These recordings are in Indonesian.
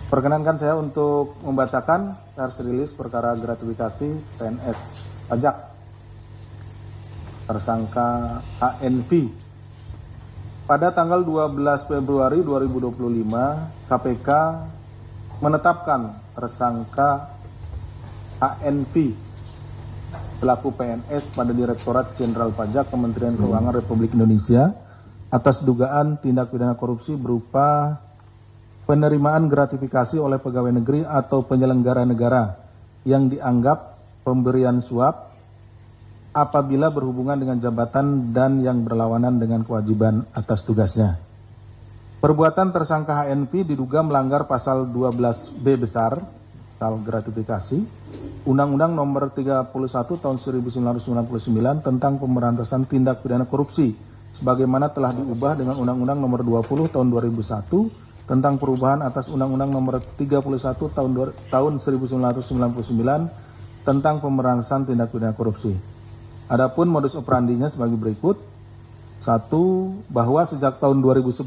Perkenankan saya untuk membacakan pers rilis perkara gratifikasi PNS pajak tersangka HNV. Pada tanggal 12 Februari 2025, KPK menetapkan tersangka HNV selaku PNS pada Direktorat Jenderal Pajak Kementerian Keuangan Republik Indonesia atas dugaan tindak pidana korupsi berupa penerimaan gratifikasi oleh pegawai negeri atau penyelenggara negara yang dianggap pemberian suap apabila berhubungan dengan jabatan dan yang berlawanan dengan kewajiban atas tugasnya. Perbuatan tersangka HNV diduga melanggar pasal 12B besar, pasal gratifikasi, Undang-Undang Nomor 31 Tahun 1999 tentang pemberantasan tindak pidana korupsi, sebagaimana telah diubah dengan Undang-Undang Nomor 20 Tahun 2001 tentang perubahan atas Undang-Undang Nomor 31 Tahun 1999 tentang pemberantasan tindak pidana korupsi. Adapun modus operandinya sebagai berikut. 1. Bahwa sejak tahun 2011,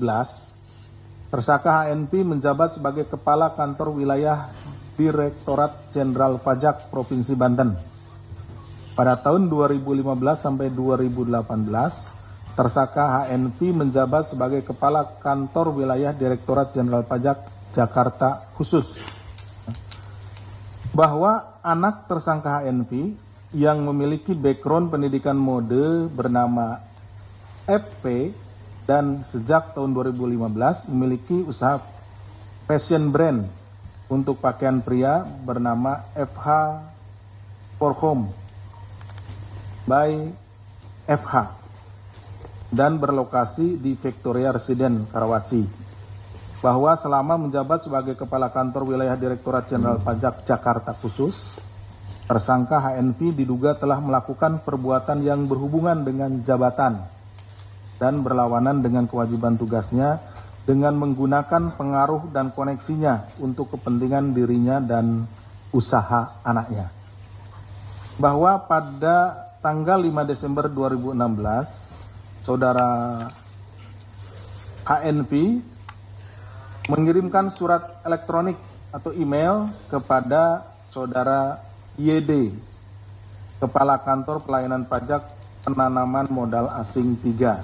tersangka HNV menjabat sebagai Kepala Kantor Wilayah Direktorat Jenderal Pajak Provinsi Banten. Pada tahun 2015 sampai 2018, tersangka HNV menjabat sebagai Kepala Kantor Wilayah Direktorat Jenderal Pajak Jakarta Khusus. Bahwa anak tersangka HNV yang memiliki background pendidikan mode bernama FP dan sejak tahun 2015 memiliki usaha fashion brand untuk pakaian pria bernama FH For Home by FH dan berlokasi di Victoria Residence, Karawaci. Bahwa selama menjabat sebagai Kepala Kantor Wilayah Direktorat Jenderal Pajak Jakarta Khusus, tersangka HNV diduga telah melakukan perbuatan yang berhubungan dengan jabatan dan berlawanan dengan kewajiban tugasnya dengan menggunakan pengaruh dan koneksinya untuk kepentingan dirinya dan usaha anaknya. Bahwa pada tanggal 5 Desember 2016, Saudara HNV mengirimkan surat elektronik atau email kepada Saudara YD, Kepala Kantor Pelayanan Pajak Penanaman Modal Asing 3.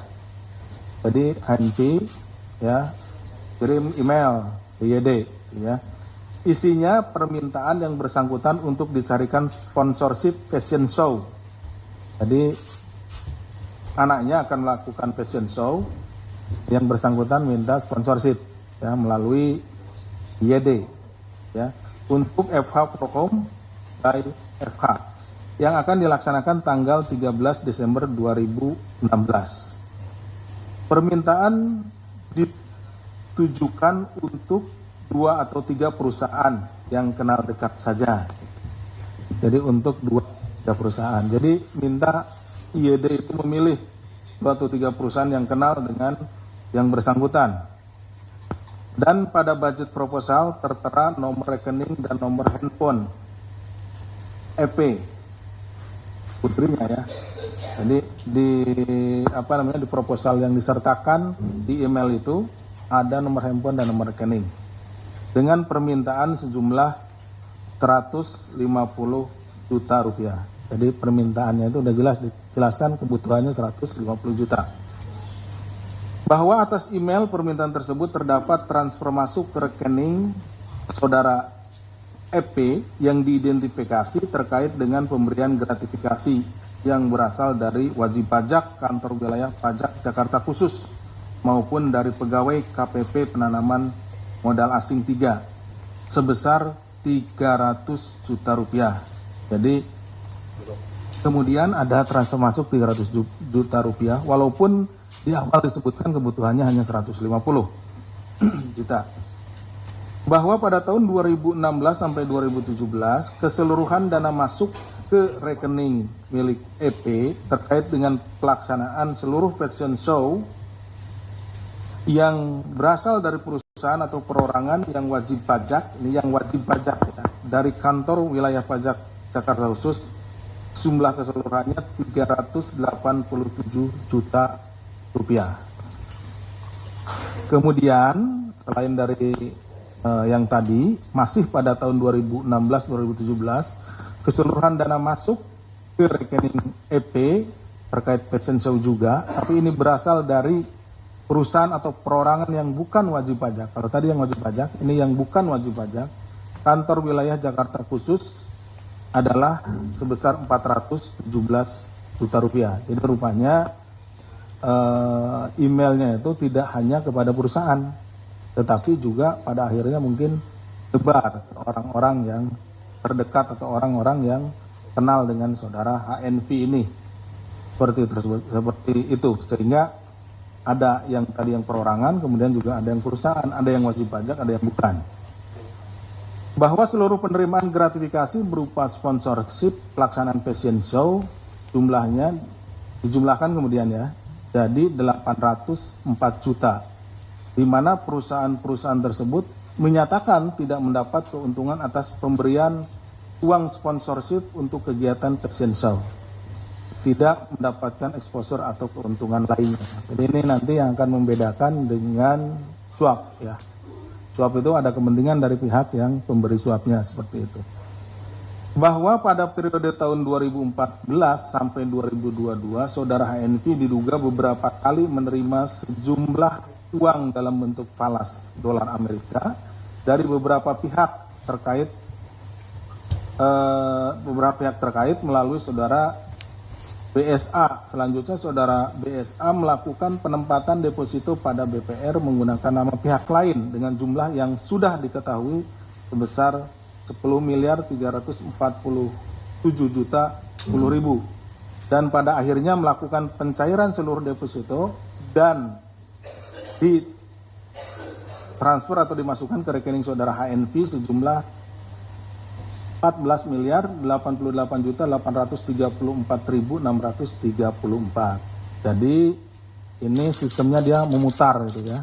Jadi HNV ya kirim email ke YD ya. Isinya permintaan yang bersangkutan untuk dicarikan sponsorship fashion show. Jadi anaknya akan melakukan fashion show, yang bersangkutan minta sponsorship ya melalui YD ya untuk FH Prokom by FH yang akan dilaksanakan tanggal 13 Desember 2016. Permintaan ditujukan untuk 2 atau 3 perusahaan yang kenal dekat saja. Jadi untuk 2 perusahaan. Jadi minta YD itu memilih 2 atau 3 perusahaan yang kenal dengan yang bersangkutan. Dan pada budget proposal tertera nomor rekening dan nomor handphone EP putrinya ya. Jadi di proposal yang disertakan di email itu ada nomor handphone dan nomor rekening dengan permintaan sejumlah 150 juta rupiah. Jadi permintaannya itu sudah dijelaskan kebutuhannya 150 juta. Bahwa atas email permintaan tersebut terdapat transfer masuk ke rekening Saudara EP yang diidentifikasi terkait dengan pemberian gratifikasi yang berasal dari wajib pajak Kantor Wilayah Pajak Jakarta Khusus maupun dari pegawai KPP Penanaman Modal Asing 3 sebesar 300 juta rupiah. Jadi kemudian ada transfer masuk 300 juta rupiah walaupun di awal disebutkan kebutuhannya hanya 150 juta. Bahwa pada tahun 2016 sampai 2017 keseluruhan dana masuk ke rekening milik EP terkait dengan pelaksanaan seluruh fashion show yang berasal dari perusahaan atau perorangan yang wajib pajak, ini yang wajib pajak ya, dari Kantor Wilayah Pajak Jakarta Khusus, jumlah keseluruhannya 387 juta rupiah. Kemudian selain dari yang tadi masih pada tahun 2016-2017 keseluruhan dana masuk ke rekening EP terkait fashion show juga, tapi ini berasal dari perusahaan atau perorangan yang bukan wajib pajak. Kalau tadi yang wajib pajak, ini yang bukan wajib pajak. Kantor wilayah Jakarta khusus adalah sebesar 417 juta rupiah. Jadi rupanya emailnya itu tidak hanya kepada perusahaan, tetapi juga pada akhirnya mungkin sebar ke orang-orang yang terdekat atau orang-orang yang kenal dengan saudara HNV ini. Seperti itu, sehingga ada yang tadi yang perorangan, kemudian juga ada yang perusahaan, ada yang wajib pajak, ada yang bukan. Bahwa seluruh penerimaan gratifikasi berupa sponsorship pelaksanaan fashion show jumlahnya dijumlahkan kemudian ya, jadi 804 juta, di mana perusahaan-perusahaan tersebut menyatakan tidak mendapat keuntungan atas pemberian uang sponsorship untuk kegiatan fashion show, tidak mendapatkan exposure atau keuntungan lainnya. Jadi ini nanti yang akan membedakan dengan suap ya. Suap itu ada kepentingan dari pihak yang pemberi suapnya, seperti itu. Bahwa pada periode tahun 2014 sampai 2022, saudara HNV diduga beberapa kali menerima sejumlah uang dalam bentuk falas dolar Amerika dari beberapa pihak terkait melalui saudara BSA. Selanjutnya saudara BSA melakukan penempatan deposito pada BPR menggunakan nama pihak lain dengan jumlah yang sudah diketahui sebesar 10.347.010.000 dan pada akhirnya melakukan pencairan seluruh deposito dan ditransfer atau dimasukkan ke rekening saudara HNV sejumlah 14.888.834.634. Jadi ini sistemnya dia memutar gitu ya.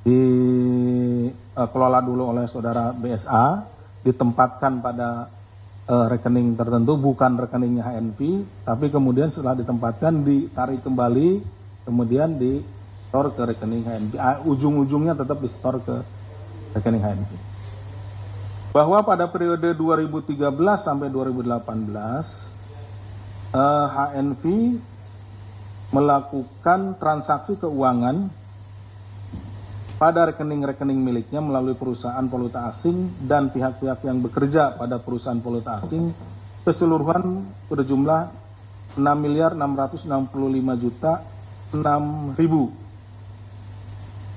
Dikelola dulu oleh saudara BSA, ditempatkan pada rekening tertentu, bukan rekeningnya HNV, tapi kemudian setelah ditempatkan ditarik kembali, kemudian di store ke rekening HNV. Ujung-ujungnya tetap di store ke rekening HNV. Bahwa pada periode 2013 sampai 2018 HNV melakukan transaksi keuangan pada rekening-rekening miliknya melalui perusahaan valuta asing dan pihak-pihak yang bekerja pada perusahaan valuta asing keseluruhan berjumlah 6.665.006.000.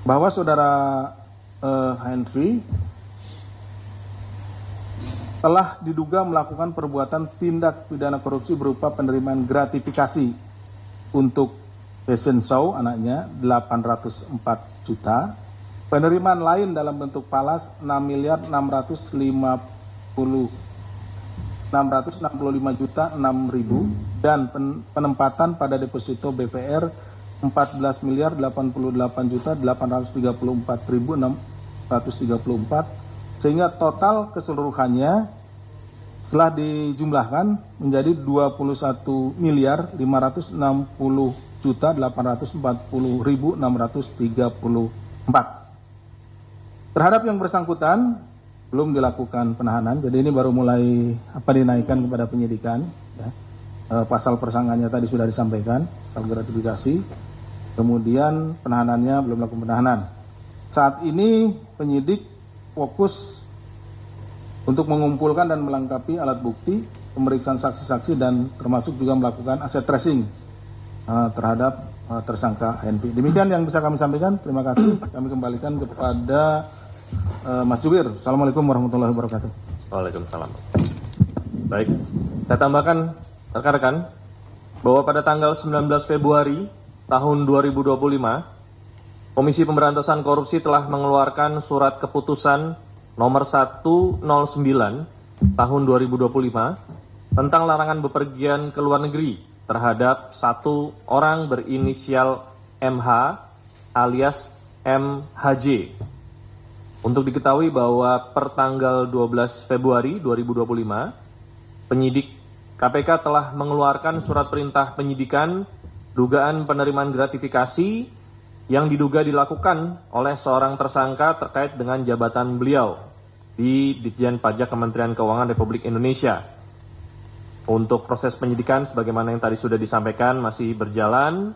Bahwa saudara HNV telah diduga melakukan perbuatan tindak pidana korupsi berupa penerimaan gratifikasi untuk fashion show anaknya 804 juta, penerimaan lain dalam bentuk falas 6.665.006.000 dan penempatan pada deposito BPR 14.838.834.634 sehingga total keseluruhannya setelah dijumlahkan menjadi 21.540.634. Terhadap yang bersangkutan belum dilakukan penahanan, jadi ini baru mulai dinaikkan kepada penyidikan. Ya. Pasal persangkaannya tadi sudah disampaikan, pasal gratifikasi. Kemudian penahanannya belum melakukan penahanan. Saat ini penyidik fokus untuk mengumpulkan dan melengkapi alat bukti, pemeriksaan saksi-saksi dan termasuk juga melakukan aset tracing terhadap tersangka HNV. Demikian yang bisa kami sampaikan. Terima kasih. Kami kembalikan kepada Mas Jubir. Assalamualaikum warahmatullahi wabarakatuh. Waalaikumsalam. Baik, saya tambahkan rekan-rekan bahwa pada tanggal 19 Februari tahun 2025, Komisi Pemberantasan Korupsi telah mengeluarkan surat keputusan nomor 109 tahun 2025 tentang larangan bepergian ke luar negeri terhadap satu orang berinisial MH alias MHJ. Untuk diketahui bahwa per tanggal 12 Februari 2025, penyidik KPK telah mengeluarkan surat perintah penyidikan dugaan penerimaan gratifikasi yang diduga dilakukan oleh seorang tersangka terkait dengan jabatan beliau di Ditjen Pajak Kementerian Keuangan Republik Indonesia. Untuk proses penyidikan sebagaimana yang tadi sudah disampaikan masih berjalan.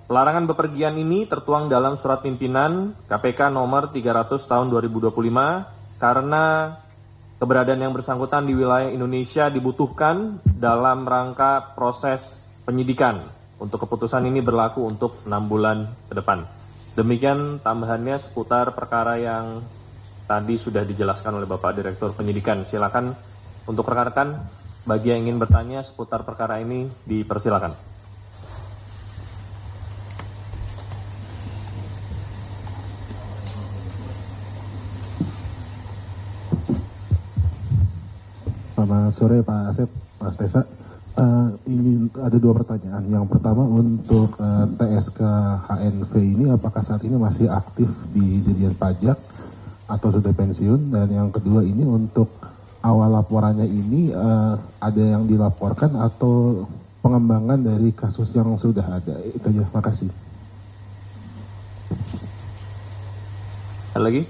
Larangan bepergian ini tertuang dalam surat pimpinan KPK nomor 300 tahun 2025 karena keberadaan yang bersangkutan di wilayah Indonesia dibutuhkan dalam rangka proses penyidikan. Untuk keputusan ini berlaku untuk 6 bulan ke depan. Demikian tambahannya seputar perkara yang tadi sudah dijelaskan oleh Bapak Direktur Penyidikan. Silakan untuk rekan-rekan bagi yang ingin bertanya seputar perkara ini dipersilakan. Selamat sore Pak Asep, Mas Tesa. Ingin ada 2 pertanyaan. Yang pertama untuk TSK HNV ini apakah saat ini masih aktif di Ditjen Pajak atau sudah pensiun? Dan yang kedua ini untuk awal laporannya ini ada yang dilaporkan atau pengembangan dari kasus yang sudah ada? Itu aja, makasih. Ada lagi?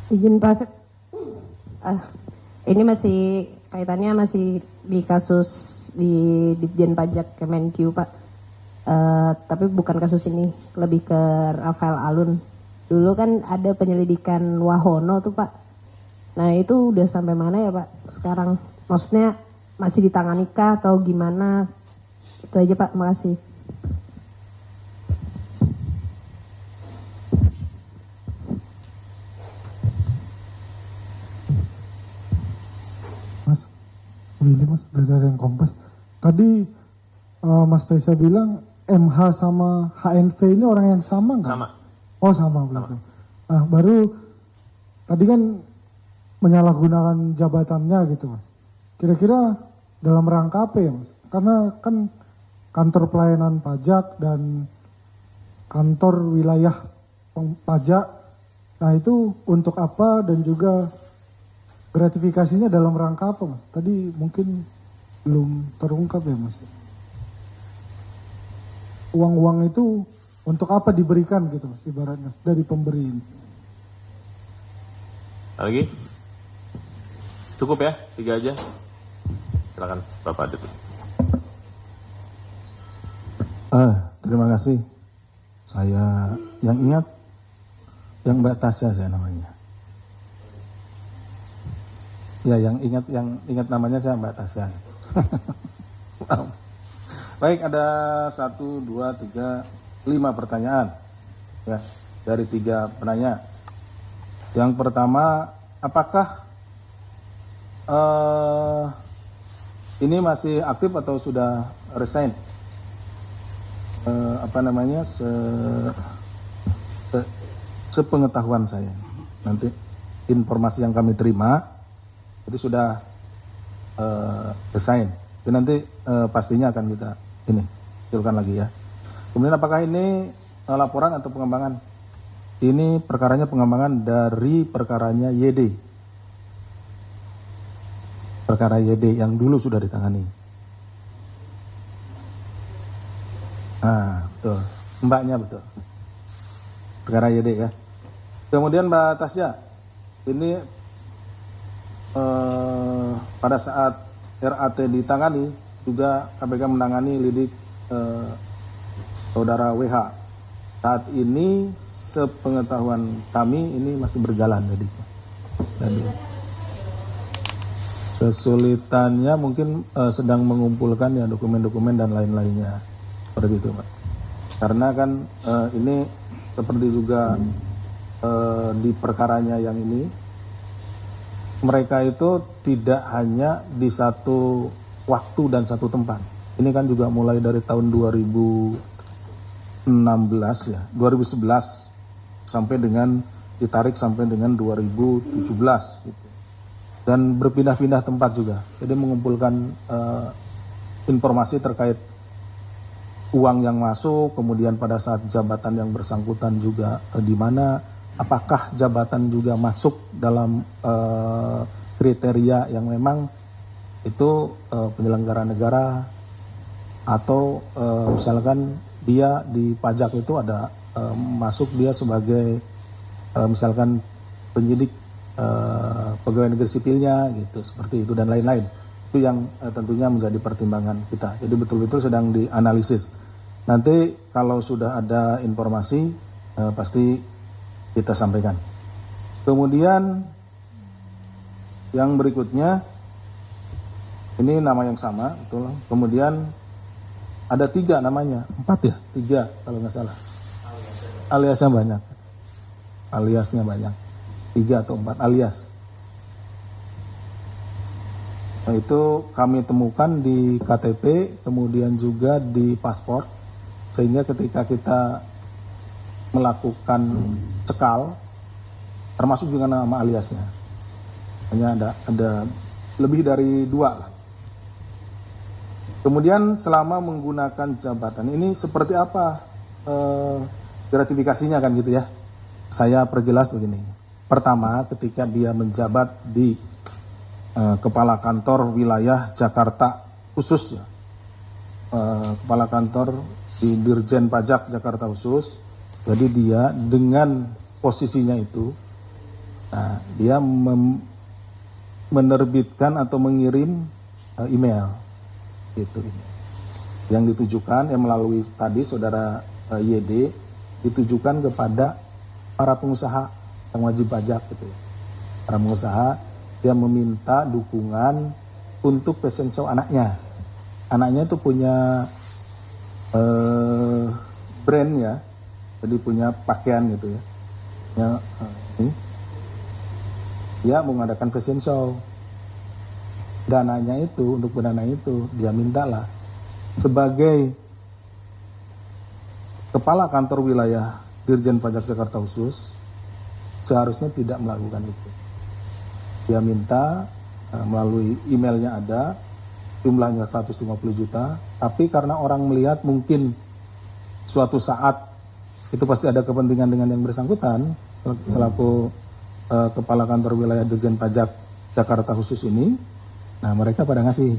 Izin Pak Asep, ini masih kaitannya masih di kasus di Ditjen Pajak Kemenq Pak, tapi bukan kasus ini, lebih ke Rafael Alun. Dulu kan ada penyelidikan Wahono tuh Pak, nah itu udah sampai mana ya Pak sekarang? Maksudnya masih ditangani kah atau gimana? Itu aja Pak, makasih. Willy Mas dari yang Kompas. Tadi Mas Tesa bilang MH sama HNV ini orang yang sama nggak? Sama. Oh sama begitu. Nah baru tadi kan menyalahgunakan jabatannya gitu Mas. Kira-kira dalam rangka apa ya Mas? Karena kan kantor pelayanan pajak dan kantor wilayah pajak. Nah itu untuk apa dan juga gratifikasinya dalam rangka apa Mas? Tadi mungkin belum terungkap ya Mas. Uang-uang itu untuk apa diberikan gitu Mas ibaratnya dari pemberi ini. Lagi? Cukup ya? 3 aja. Silakan Bapak Adit. Terima kasih. Saya yang ingat yang Mbak Tasya saya namanya. Ya, yang ingat namanya saya Mbak Tasya. Wow. Baik, ada 1, 2, 3, 5 pertanyaan ya dari 3 penanya. Yang pertama, apakah ini masih aktif atau sudah resign? Sepengetahuan saya, nanti informasi yang kami terima itu sudah resign. Itu nanti pastinya akan kita silakan lagi ya. Kemudian apakah ini laporan atau pengembangan? Ini perkaranya pengembangan dari perkaranya YD. Perkara YD yang dulu sudah ditangani. Betul. Mbaknya betul. Perkara YD ya. Kemudian Mbak Tasya, ini pada saat RAT ditangani juga KPK menangani lidik saudara WH. Saat ini sepengetahuan kami ini masih berjalan lidiknya. Jadi kesulitannya mungkin sedang mengumpulkan ya dokumen-dokumen dan lain-lainnya seperti itu Pak. Karena kan ini seperti juga di perkaranya yang ini, mereka itu tidak hanya di satu waktu dan satu tempat. Ini kan juga mulai dari tahun 2016 ya, 2011 sampai dengan ditarik sampai dengan 2017 gitu. Dan berpindah-pindah tempat juga. Jadi mengumpulkan informasi terkait uang yang masuk, kemudian pada saat jabatan yang bersangkutan juga di mana, apakah jabatan juga masuk dalam kriteria yang memang itu penyelenggara negara, atau misalkan dia di pajak itu ada masuk dia sebagai misalkan penyidik pegawai negeri sipilnya gitu, seperti itu dan lain-lain. Itu yang tentunya menjadi pertimbangan kita. Jadi betul-betul sedang dianalisis. Nanti kalau sudah ada informasi pasti kita sampaikan. Kemudian yang berikutnya, ini nama yang sama, betul. Kemudian ada 3 namanya, 4 ya, 3 kalau nggak salah. Aliasnya banyak, aliasnya banyak, 3 atau 4 alias. Nah, itu kami temukan di KTP, kemudian juga di paspor, sehingga ketika kita melakukan cekal, termasuk juga nama aliasnya, hanya ada lebih dari 2 lah. Kemudian selama menggunakan jabatan ini seperti apa gratifikasinya kan gitu ya. Saya perjelas begini. Pertama, ketika dia menjabat di kepala kantor wilayah Jakarta khusus ya. Kepala kantor di Dirjen Pajak Jakarta khusus. Jadi dia dengan posisinya itu, nah, dia menerbitkan atau mengirim email gitu, yang ditujukan yang melalui tadi saudara YD ditujukan kepada para pengusaha yang wajib pajak gitu. Para pengusaha, dia meminta dukungan untuk fashion show anaknya. Anaknya itu punya brand ya, jadi punya pakaian gitu ya. Dia mengadakan fashion show. Dananya itu, untuk berdana itu, dia mintalah sebagai kepala kantor wilayah Dirjen Pajak Jakarta khusus, seharusnya tidak melakukan itu. Dia minta melalui emailnya ada, jumlahnya 150 juta, tapi karena orang melihat mungkin suatu saat itu pasti ada kepentingan dengan yang bersangkutan, selaku kepala kantor wilayah Dirjen Pajak Jakarta khusus ini, nah mereka pada ngasih.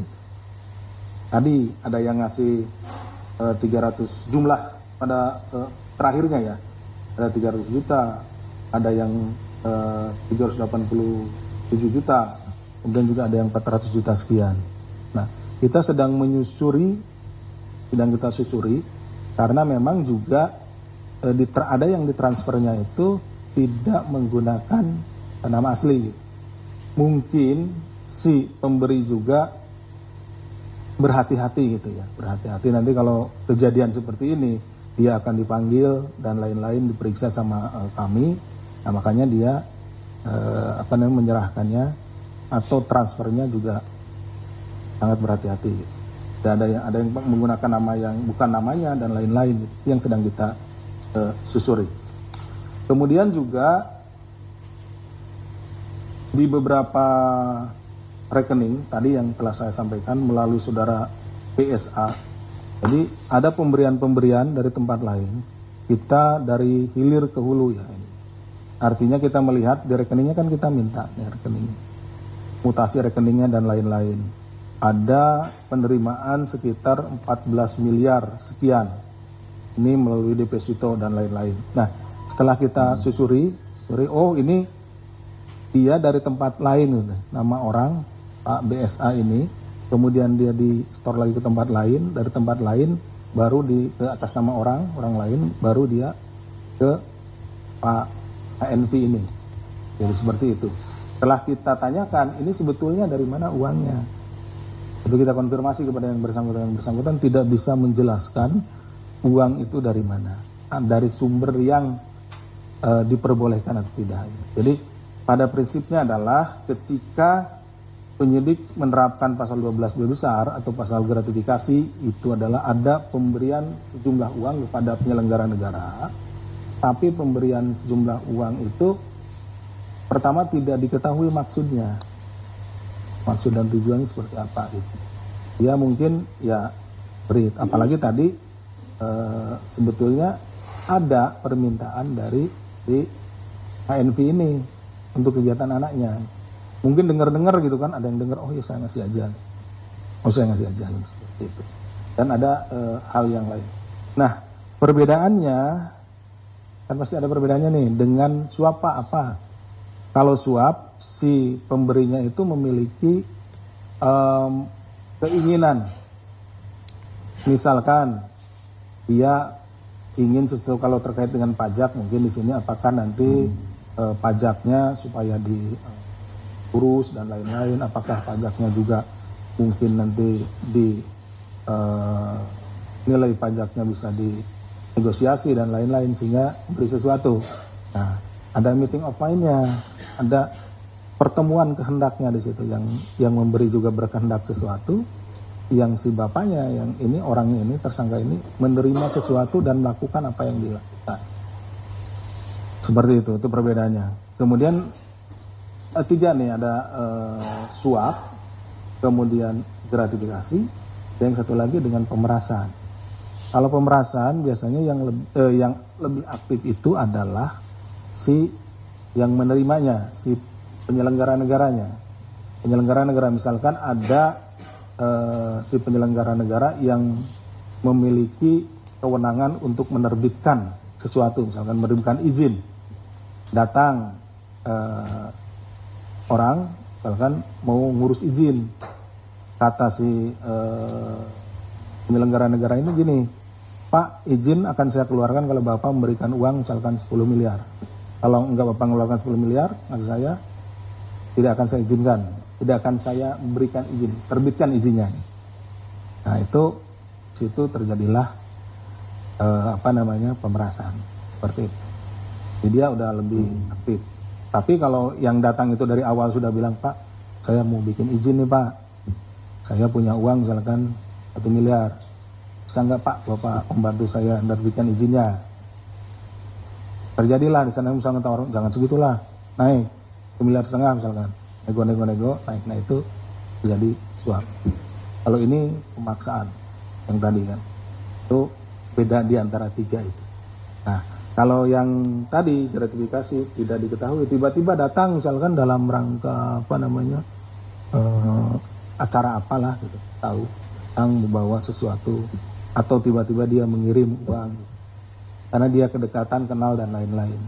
Tadi ada yang ngasih 300 jumlah pada terakhirnya ya, ada 300 juta, ada yang 387 juta, kemudian juga ada yang 400 juta sekian. Nah, kita sedang menyusuri, kita susuri, karena memang juga ada yang ditransfernya itu tidak menggunakan nama asli. Mungkin si pemberi juga berhati-hati gitu ya, berhati-hati nanti kalau kejadian seperti ini dia akan dipanggil dan lain-lain, diperiksa sama kami. Nah, makanya dia menyerahkannya atau transfernya juga sangat berhati-hati. Dan ada yang menggunakan nama yang bukan namanya dan lain-lain, yang sedang kita susuri. Kemudian juga di beberapa rekening tadi yang telah saya sampaikan melalui saudara PSA. Jadi ada pemberian-pemberian dari tempat lain. Kita dari hilir ke hulu ya. Artinya kita melihat di rekeningnya kan kita minta ya, rekening, mutasi rekeningnya dan lain-lain. Ada penerimaan sekitar 14 miliar sekian. Ini melalui deposito dan lain-lain. Nah, setelah kita susuri, oh ini dia dari tempat lain, nama orang Pak BSA ini, kemudian dia di store lagi ke tempat lain, dari tempat lain baru ke atas nama orang lain, baru dia ke Pak HNV ini. Jadi seperti itu. Setelah kita tanyakan, ini sebetulnya dari mana uangnya? Itu kita konfirmasi kepada yang bersangkutan tidak bisa menjelaskan uang itu dari mana, dari sumber yang diperbolehkan atau tidak. Jadi pada prinsipnya adalah ketika penyidik menerapkan pasal 12B besar atau pasal gratifikasi, itu adalah ada pemberian sejumlah uang kepada penyelenggara negara, tapi pemberian sejumlah uang itu pertama tidak diketahui maksudnya, maksud dan tujuannya seperti apa gitu. Ya mungkin ya beri, apalagi tadi sebetulnya ada permintaan dari si HNV ini untuk kegiatan anaknya. Mungkin dengar-dengar gitu kan, ada yang dengar, oh ya saya ngasih aja. saya ngasih aja seperti itu. Dan ada hal yang lain. Nah, perbedaannya kan pasti ada perbedaannya nih dengan suap apa? Kalau suap si pemberinya itu memiliki keinginan, misalkan dia ingin sesuatu kalau terkait dengan pajak, mungkin di sini apakah nanti pajaknya supaya diurus dan lain-lain, apakah pajaknya juga mungkin nanti di nilai pajaknya bisa dinegosiasi dan lain-lain sehingga beri sesuatu. Nah, ada meeting of mind-nya, ada pertemuan kehendaknya di situ yang memberi juga berkehendak sesuatu, yang si bapaknya yang ini orangnya ini tersangka ini menerima sesuatu dan melakukan apa yang dilakukan. Seperti itu perbedaannya. Kemudian tiga nih ada suap, kemudian gratifikasi. Yang satu lagi dengan pemerasan. Kalau pemerasan biasanya yang lebih aktif itu adalah si yang menerimanya, si penyelenggara negaranya. Penyelenggara negara misalkan ada si penyelenggara negara yang memiliki kewenangan untuk menerbitkan sesuatu, misalkan menerbitkan izin. Datang orang, misalkan mau ngurus izin. Kata si penyelenggara negara ini gini, Pak, izin akan saya keluarkan kalau Bapak memberikan uang misalkan 10 miliar. Kalau enggak Bapak mengeluarkan 10 miliar, maksud saya tidak akan saya izinkan, tidak akan saya memberikan izin, terbitkan izinnya. Nah itu situ terjadilah pemerasan seperti itu. Jadi dia udah lebih aktif. Tapi kalau yang datang itu dari awal sudah bilang, Pak, saya mau bikin izin nih Pak. Saya punya uang misalkan 1 miliar. Bisa nggak Pak, Bapak membantu saya menerbitkan izinnya? Terjadilah di sana misalkan tawaran, jangan segitulah, naik 1,5 miliar misalkan. Nego, naik. Nah itu jadi suap. Kalau ini pemaksaan yang tadi kan. Itu beda di antara tiga itu. Nah, kalau yang tadi gratifikasi tidak diketahui, tiba-tiba datang misalkan dalam rangka acara apalah gitu, tahu yang membawa sesuatu atau tiba-tiba dia mengirim uang karena dia kedekatan, kenal dan lain-lain.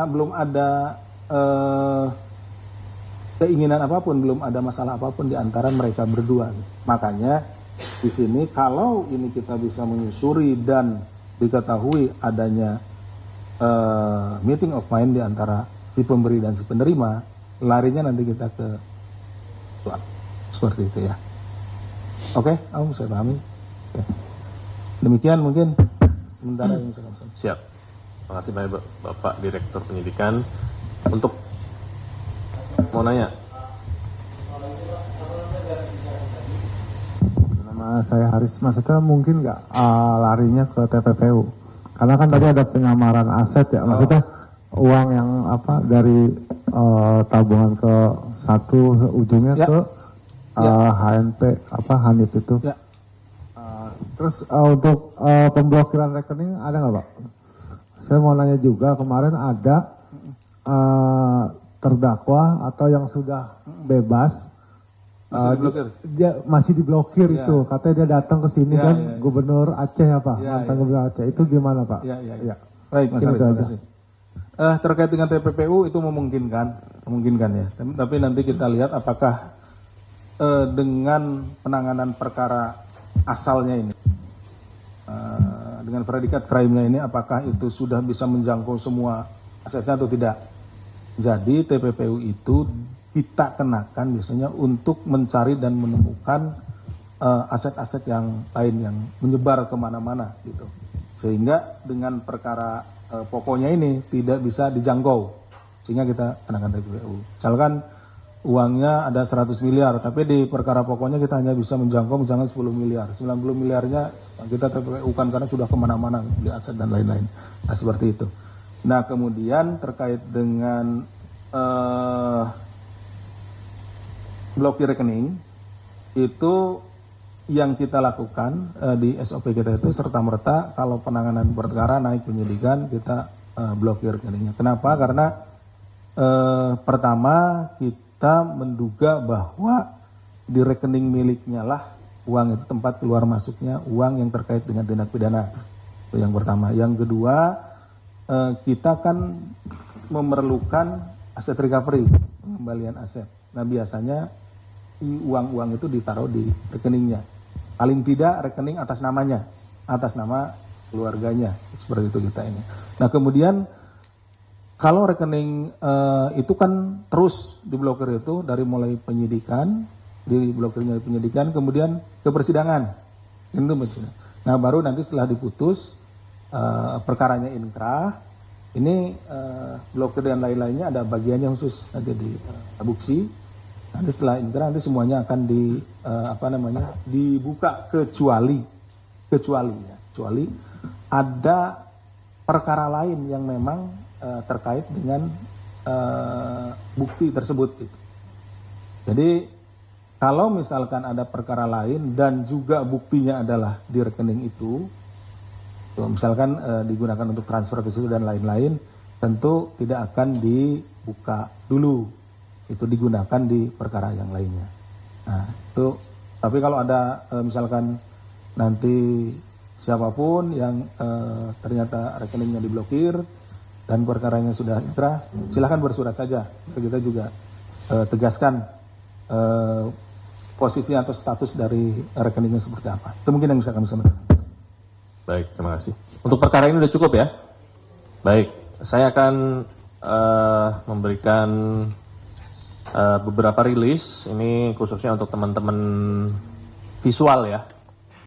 Belum ada keinginan apapun, belum ada masalah apapun di antara mereka berdua. Makanya di sini kalau ini kita bisa menyusuri dan diketahui adanya meeting of mind di antara si pemberi dan si penerima, larinya nanti kita ke suap. Seperti itu ya. Oke, saya pahami. Oke. Demikian mungkin sementara yang saya sampaikan. Siap. Terima kasih banyak Bapak Direktur Penyidikan. Untuk mau nanya. Nama saya Haris. Maksudnya mungkin nggak larinya ke TPPU? Karena kan tadi ada penyamaran aset ya. Maksudnya uang yang dari tabungan ke satu ujungnya ya. Ke HNP Hanif itu. Ya. Terus untuk pemblokiran rekening ada nggak Pak? Saya mau nanya juga, kemarin ada terdakwa atau yang sudah bebas masih diblokir ya. Itu katanya dia datang ke sini ya, kan ya. Gubernur Aceh mantan Gubernur Aceh itu gimana Pak? Ya. Baik Mas Arif, terima kasih. Terkait dengan TPPU itu memungkinkan ya. Tapi nanti kita lihat apakah dengan penanganan perkara asalnya ini, dengan predikat crime-nya ini, apakah itu sudah bisa menjangkau semua asetnya atau tidak. Jadi TPPU itu kita kenakan biasanya untuk mencari dan menemukan aset-aset yang lain yang menyebar kemana-mana gitu. Sehingga dengan perkara pokoknya ini tidak bisa dijangkau, sehingga kita kenakan TPPU. Misalkan uangnya ada 100 miliar, tapi di perkara pokoknya kita hanya bisa menjangkau misalnya 10 miliar. 90 miliarnya kita TPPU-kan karena sudah kemana-mana di aset dan lain-lain. Nah, seperti itu. Nah, kemudian terkait dengan blokir rekening, itu yang kita lakukan di SOP kita itu serta-merta kalau penanganan perkara naik penyidikan kita blokir rekeningnya. Kenapa? Karena pertama kita menduga bahwa di rekening miliknya lah uang itu tempat keluar masuknya uang yang terkait dengan tindak pidana. Itu yang pertama. Yang kedua, kita kan memerlukan aset recovery, pengembalian aset. Nah biasanya uang-uang itu ditaruh di rekeningnya. Paling tidak rekening atas namanya, atas nama keluarganya. Seperti itu kita ini. Nah kemudian kalau rekening itu kan terus diblokir itu dari mulai penyidikan, diblokirnya penyidikan, kemudian ke persidangan. Itu maksudnya. Nah baru nanti setelah diputus perkaranya inkrah, ini blokir dan lain-lainnya ada bagiannya khusus nanti di abuksi. Nanti setelah inkrah nanti semuanya akan dibuka kecuali ada perkara lain yang memang terkait dengan bukti tersebut gitu. Jadi kalau misalkan ada perkara lain dan juga buktinya adalah di rekening itu, misalkan digunakan untuk transfer ke situ dan lain-lain, tentu tidak akan dibuka dulu, itu digunakan di perkara yang lainnya. Nah itu, tapi kalau ada misalkan nanti siapapun yang ternyata rekeningnya diblokir dan perkaranya sudah inkrah, silahkan bersurat saja. Kita juga tegaskan posisi atau status dari rekeningnya seperti apa. Itu mungkin yang bisa kami sampaikan. Baik, terima kasih. Untuk perkara ini sudah cukup ya? Baik, saya akan memberikan beberapa rilis, ini khususnya untuk teman-teman visual ya.